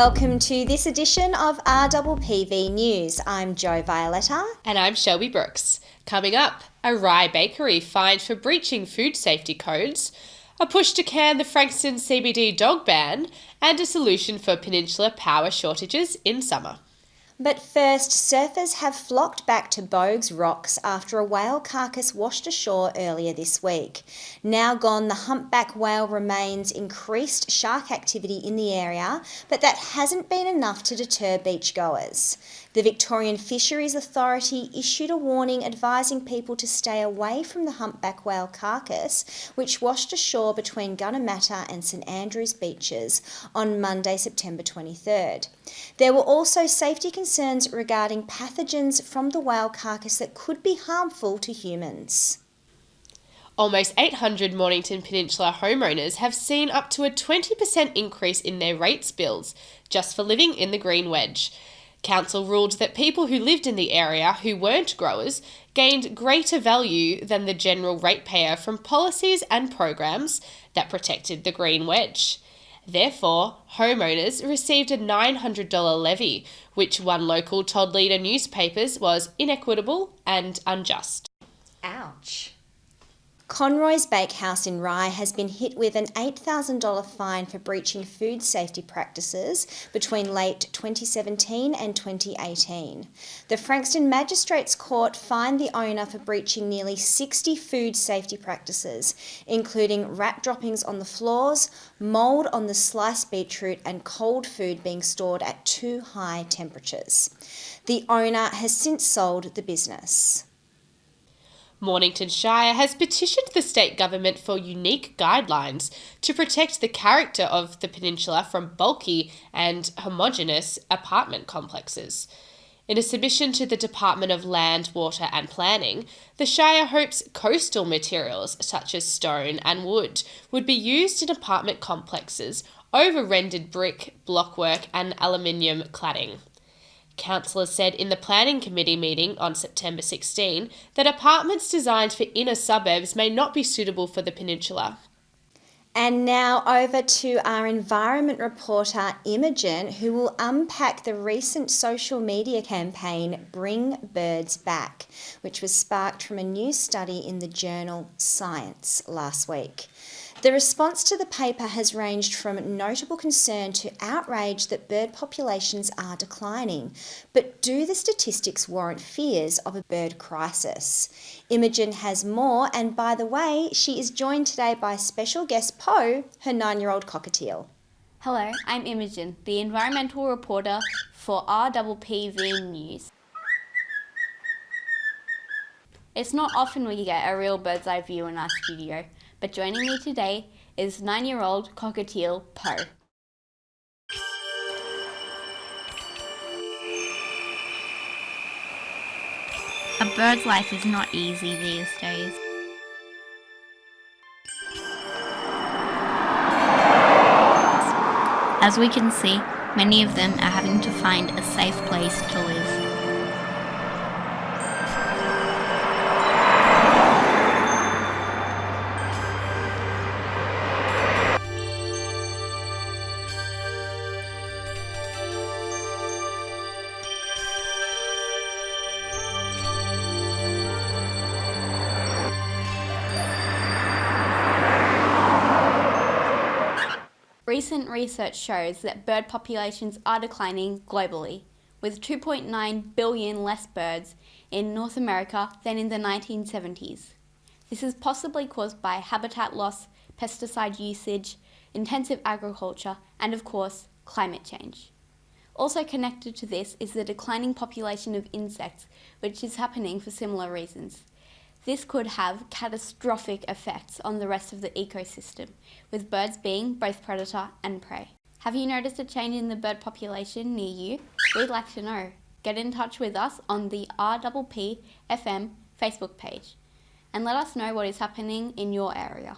Welcome to this edition of RPPV News. I'm Jo Violetta. And I'm Shelby Brooks. Coming up, a Rye bakery fined for breaching food safety codes, a push to can the Frankston CBD dog ban, and a solution for peninsula power shortages in summer. But first, surfers have flocked back to Bogues Rocks after a whale carcass washed ashore earlier this week. Now gone, the humpback whale remains increased shark activity in the area, but that hasn't been enough to deter beachgoers. The Victorian Fisheries Authority issued a warning advising people to stay away from the humpback whale carcass, which washed ashore between Gunnamatta and St Andrews beaches on Monday, September 23rd. There were also safety concerns regarding pathogens from the whale carcass that could be harmful to humans. Almost 800 Mornington Peninsula homeowners have seen up to a 20% increase in their rates bills just for living in the Green Wedge. Council ruled that people who lived in the area who weren't growers gained greater value than the general ratepayer from policies and programs that protected the Green Wedge. Therefore, homeowners received a $900 levy, which one local told Leader newspapers was inequitable and unjust. Ouch. Conroy's Bakehouse in Rye has been hit with an $8,000 fine for breaching food safety practices between late 2017 and 2018. The Frankston Magistrates Court fined the owner for breaching nearly 60 food safety practices, including rat droppings on the floors, mould on the sliced beetroot, and cold food being stored at too high temperatures. The owner has since sold the business. Mornington Shire has petitioned the state government for unique guidelines to protect the character of the peninsula from bulky and homogeneous apartment complexes. In a submission to the Department of Land, Water and Planning, the Shire hopes coastal materials such as stone and wood would be used in apartment complexes over rendered brick, blockwork and aluminium cladding. Councillors said in the Planning Committee meeting on September 16 that apartments designed for inner suburbs may not be suitable for the peninsula. And now over to our environment reporter Imogen, who will unpack the recent social media campaign Bring Birds Back, which was sparked from a new study in the journal Science last week. The response to the paper has ranged from notable concern to outrage that bird populations are declining. But do the statistics warrant fears of a bird crisis? Imogen has more, and by the way, she is joined today by special guest Poe, her 9-year-old cockatiel. Hello, I'm Imogen, the environmental reporter for RPPV News. It's not often we get a real bird's eye view in our studio, but joining me today is 9-year-old cockatiel Poe. A bird's life is not easy these days. As we can see, many of them are having to find a safe place to live. Recent research shows that bird populations are declining globally, with 2.9 billion less birds in North America than in the 1970s. This is possibly caused by habitat loss, pesticide usage, intensive agriculture, and of course, climate change. Also connected to this is the declining population of insects, which is happening for similar reasons. This could have catastrophic effects on the rest of the ecosystem, with birds being both predator and prey. Have you noticed a change in the bird population near you? We'd like to know. Get in touch with us on the RPP FM Facebook page and let us know what is happening in your area.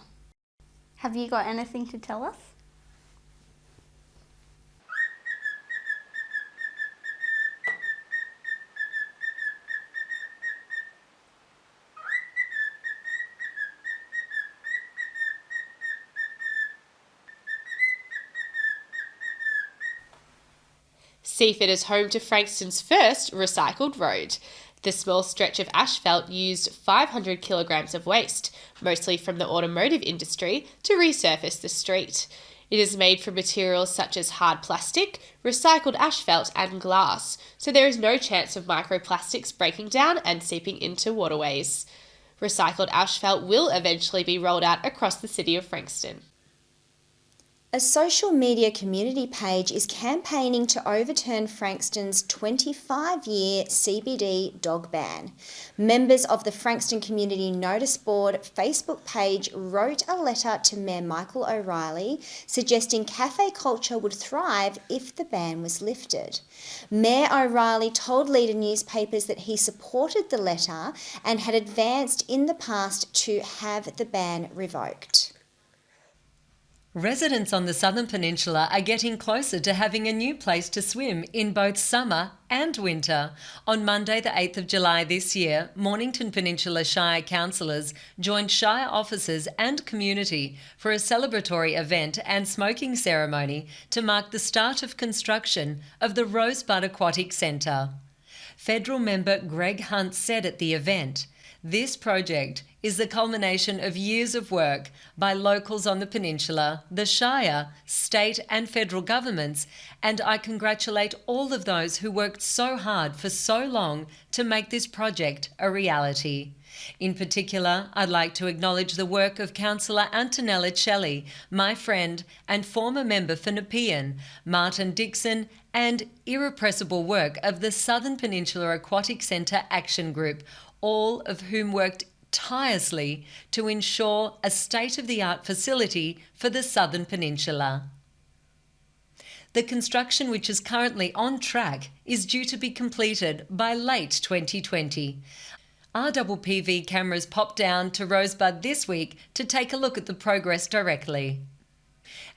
Have you got anything to tell us? Seaford is home to Frankston's first recycled road. The small stretch of asphalt used 500 kilograms of waste, mostly from the automotive industry, to resurface the street. It is made from materials such as hard plastic, recycled asphalt and glass, so there is no chance of microplastics breaking down and seeping into waterways. Recycled asphalt will eventually be rolled out across the city of Frankston. A social media community page is campaigning to overturn Frankston's 25-year CBD dog ban. Members of the Frankston Community Notice Board Facebook page wrote a letter to Mayor Michael O'Reilly suggesting cafe culture would thrive if the ban was lifted. Mayor O'Reilly told Leader newspapers that he supported the letter and had advanced in the past to have the ban revoked. Residents on the Southern Peninsula are getting closer to having a new place to swim in both summer and winter. On Monday the 8th of July this year, Mornington Peninsula Shire councillors joined Shire officers and community for a celebratory event and smoking ceremony to mark the start of construction of the Rosebud Aquatic Centre. Federal member Greg Hunt said at the event, "This project is the culmination of years of work by locals on the peninsula, the Shire, state and federal governments, and I congratulate all of those who worked so hard for so long to make this project a reality. In particular, I'd like to acknowledge the work of Councillor Antonella Shelley, my friend and former member for Nepean, Martin Dixon, and irrepressible work of the Southern Peninsula Aquatic Centre Action Group, all of whom worked tirelessly to ensure a state-of-the-art facility for the Southern Peninsula." The construction, which is currently on track, is due to be completed by late 2020. RPPV cameras popped down to Rosebud this week to take a look at the progress directly.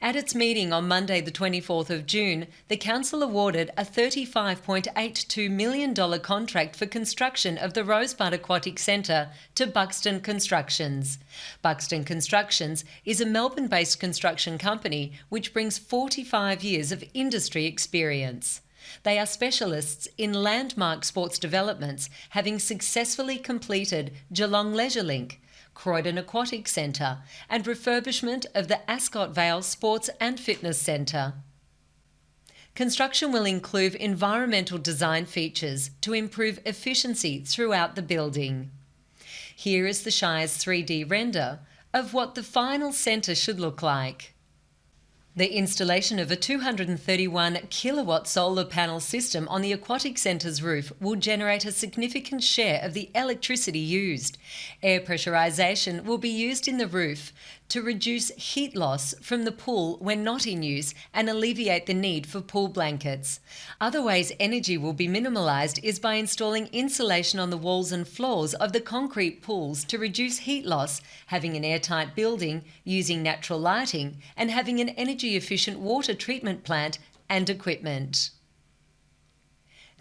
At its meeting on Monday the 24th of June, the Council awarded a $35.82 million contract for construction of the Rosebud Aquatic Centre to Buxton Constructions. Buxton Constructions is a Melbourne-based construction company which brings 45 years of industry experience. They are specialists in landmark sports developments, having successfully completed Geelong Leisure Link, Croydon Aquatic Centre and refurbishment of the Ascot Vale Sports and Fitness Centre. Construction will include environmental design features to improve efficiency throughout the building. Here is the Shire's 3D render of what the final centre should look like. The installation of a 231 kilowatt solar panel system on the Aquatic Centre's roof will generate a significant share of the electricity used. Air pressurisation will be used in the roof to reduce heat loss from the pool when not in use and alleviate the need for pool blankets. Other ways energy will be minimalised is by installing insulation on the walls and floors of the concrete pools to reduce heat loss, having an airtight building, using natural lighting, and having an energy-efficient water treatment plant and equipment.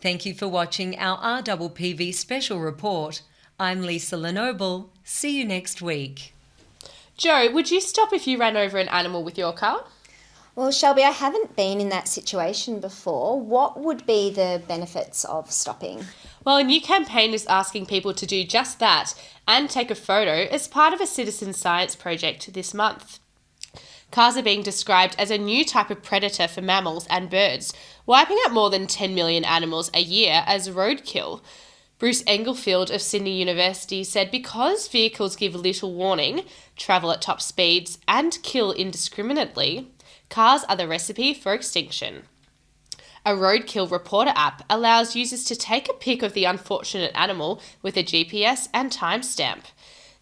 Thank you for watching our RPPV special report. I'm Lisa Lenoble. See you next week. Joe, would you stop if you ran over an animal with your car? Well, Shelby, I haven't been in that situation before. What would be the benefits of stopping? Well, a new campaign is asking people to do just that and take a photo as part of a citizen science project this month. Cars are being described as a new type of predator for mammals and birds, wiping out more than 10 million animals a year as roadkill. Bruce Englefield of Sydney University said because vehicles give little warning, travel at top speeds, and kill indiscriminately, cars are the recipe for extinction. A roadkill reporter app allows users to take a pic of the unfortunate animal with a GPS and timestamp.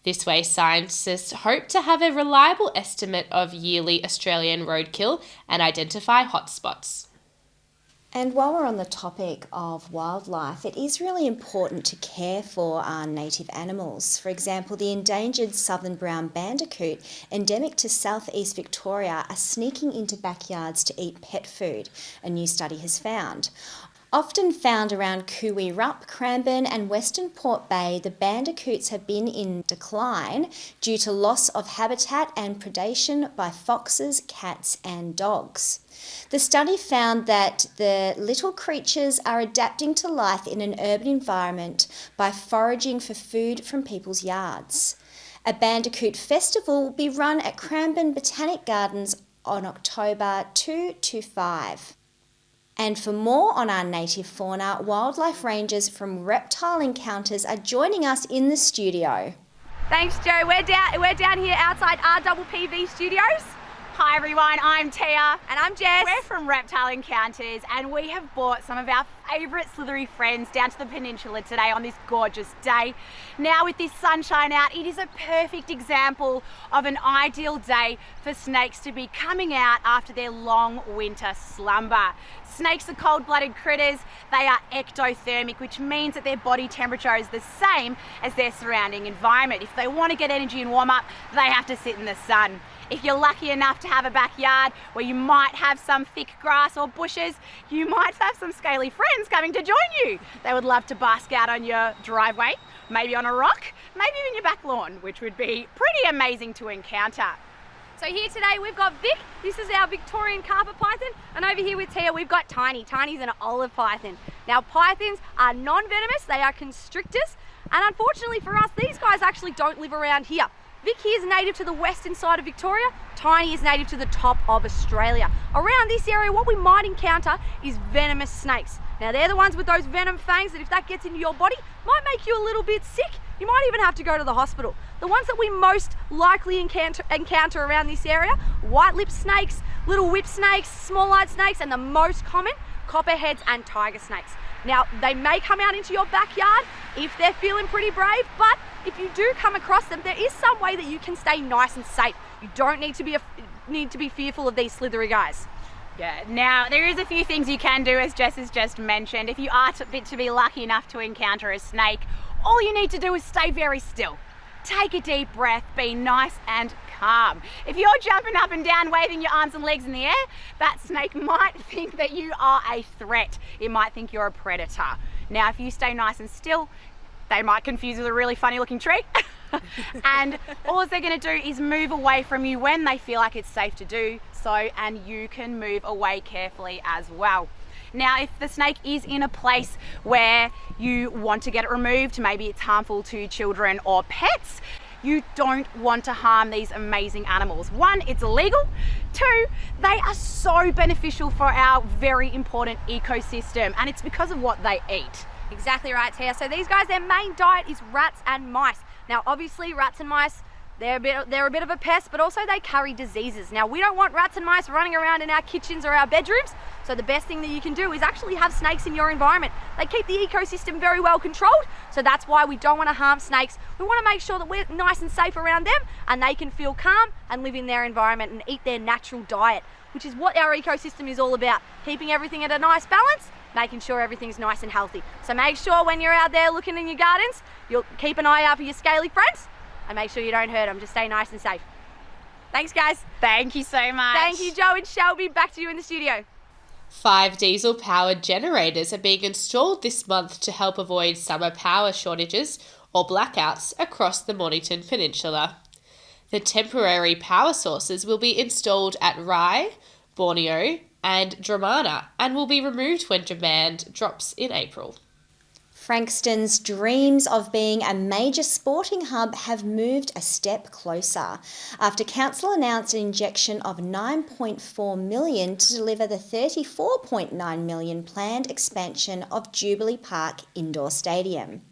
This way, scientists hope to have a reliable estimate of yearly Australian roadkill and identify hotspots. And while we're on the topic of wildlife, it is really important to care for our native animals. For example, the endangered southern brown bandicoot, endemic to southeast Victoria, are sneaking into backyards to eat pet food, a new study has found. Often found around Cooee Rup, Cranbourne and Western Port Bay, the bandicoots have been in decline due to loss of habitat and predation by foxes, cats and dogs. The study found that the little creatures are adapting to life in an urban environment by foraging for food from people's yards. A bandicoot festival will be run at Cranbourne Botanic Gardens on October 2 to 5. And for more on our native fauna, wildlife rangers from Reptile Encounters are joining us in the studio. Thanks, Joe. We're down here outside RPPV Studios. Hi everyone, I'm Tia. And I'm Jess. We're from Reptile Encounters and we have brought some of our favourite slithery friends down to the peninsula today on this gorgeous day. Now with this sunshine out, it is a perfect example of an ideal day for snakes to be coming out after their long winter slumber. Snakes are cold-blooded critters. They are ectothermic, which means that their body temperature is the same as their surrounding environment. If they want to get energy and warm up, they have to sit in the sun. If you're lucky enough to have a backyard where you might have some thick grass or bushes, you might have some scaly friends coming to join you. They would love to bask out on your driveway, maybe on a rock, maybe even your back lawn, which would be pretty amazing to encounter. So here today we've got Vic, this is our Victorian carpet python, and over here with Tia we've got Tiny. Tiny's an olive python. Now pythons are non-venomous, they are constrictors, and unfortunately for us, these guys actually don't live around here. Vic here is native to the western side of Victoria, Tiny is native to the top of Australia. Around this area, what we might encounter is venomous snakes. Now they're the ones with those venom fangs that if that gets into your body, might make you a little bit sick. You might even have to go to the hospital. The ones that we most likely encounter around this area, white-lipped snakes, little whip snakes, small-eyed snakes, and the most common, copperheads and tiger snakes. Now, they may come out into your backyard if they're feeling pretty brave, but if you do come across them, there is some way that you can stay nice and safe. You don't need to be fearful of these slithery guys. Yeah, now there is a few things you can do, as Jess has just mentioned. If you are to be lucky enough to encounter a snake, all you need to do is stay very still. Take a deep breath, be nice and calm. If you're jumping up and down, waving your arms and legs in the air, that snake might think that you are a threat. It might think you're a predator. Now, if you stay nice and still, they might confuse you with a really funny looking tree. And all they're going to do is move away from you when they feel like it's safe to do so, and you can move away carefully as well. Now, if the snake is in a place where you want to get it removed, maybe it's harmful to children or pets, you don't want to harm these amazing animals. One, it's illegal. Two, they are so beneficial for our very important ecosystem, and it's because of what they eat. Exactly right, Tia. So these guys, their main diet is rats and mice. Now, obviously, rats and mice, they're a bit of a pest, but also they carry diseases. Now, we don't want rats and mice running around in our kitchens or our bedrooms, so the best thing that you can do is actually have snakes in your environment. They keep the ecosystem very well controlled, so that's why we don't want to harm snakes. We want to make sure that we're nice and safe around them, and they can feel calm and live in their environment and eat their natural diet, which is what our ecosystem is all about, keeping everything at a nice balance, making sure everything's nice and healthy. So make sure when you're out there looking in your gardens, you'll keep an eye out for your scaly friends, and make sure you don't hurt them. Just stay nice and safe. Thanks, guys. Thank you so much. Thank you, Joe and Shelby. Back to you in the studio. 5 diesel-powered generators are being installed this month to help avoid summer power shortages or blackouts across the Mornington Peninsula. The temporary power sources will be installed at Rye, Borneo and Dramana and will be removed when demand drops in April. Frankston's dreams of being a major sporting hub have moved a step closer after council announced an injection of $9.4 million to deliver the $34.9 million planned expansion of Jubilee Park Indoor Stadium.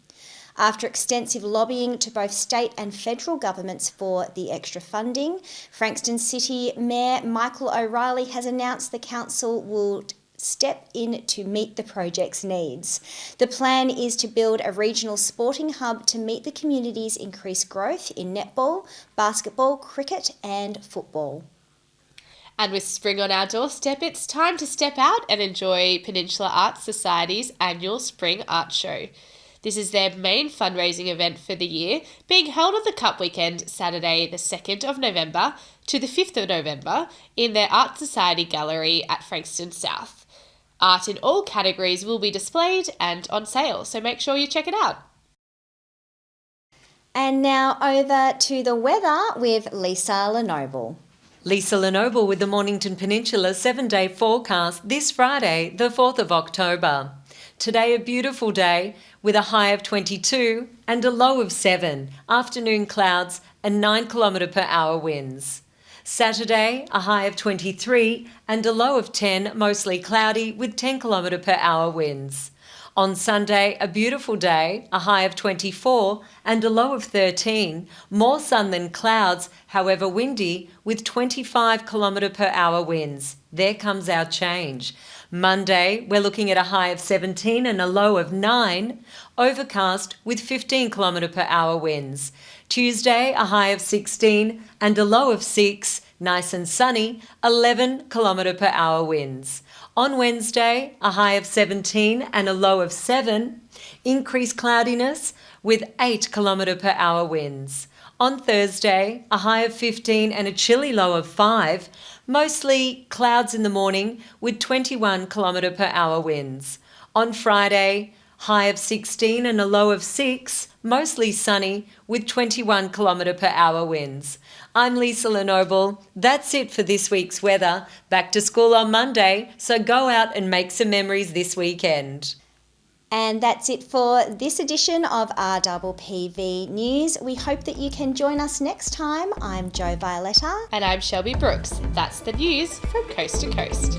After extensive lobbying to both state and federal governments for the extra funding, Frankston City Mayor Michael O'Reilly has announced the council will step in to meet the project's needs. The plan is to build a regional sporting hub to meet the community's increased growth in netball, basketball, cricket and football. And with spring on our doorstep, it's time to step out and enjoy Peninsula Arts Society's annual Spring Art Show. This is their main fundraising event for the year, being held on the Cup Weekend, Saturday the 2nd of November to the 5th of November in their Art Society Gallery at Frankston South. Art in all categories will be displayed and on sale, so make sure you check it out. And now over to the weather with Lisa Lenoble. Lisa Lenoble with the Mornington Peninsula 7-day forecast this Friday, the 4th of October. Today a beautiful day with a high of 22 and a low of 7, afternoon clouds and 9 km/h winds. Saturday a high of 23 and a low of 10, mostly cloudy with 10 km/h winds. On Sunday, a beautiful day, a high of 24 and a low of 13, more sun than clouds, however windy, with 25 km/h winds. There comes our change. Monday, we're looking at a high of 17 and a low of 9, overcast with 15 km/h winds. Tuesday, a high of 16 and a low of 6, nice and sunny, 11 km/h winds. On Wednesday, a high of 17 and a low of 7, increased cloudiness with 8 km/h winds. On Thursday, a high of 15 and a chilly low of 5, mostly clouds in the morning with 21 km/h winds. On Friday, high of 16 and a low of 6, mostly sunny with 21 km/h winds. I'm Lisa Lenoble. That's it for this week's weather. Back to school on Monday, so go out and make some memories this weekend. And that's it for this edition of RPPV News. We hope that you can join us next time. I'm Jo Violetta. And I'm Shelby Brooks. That's the news from coast to coast.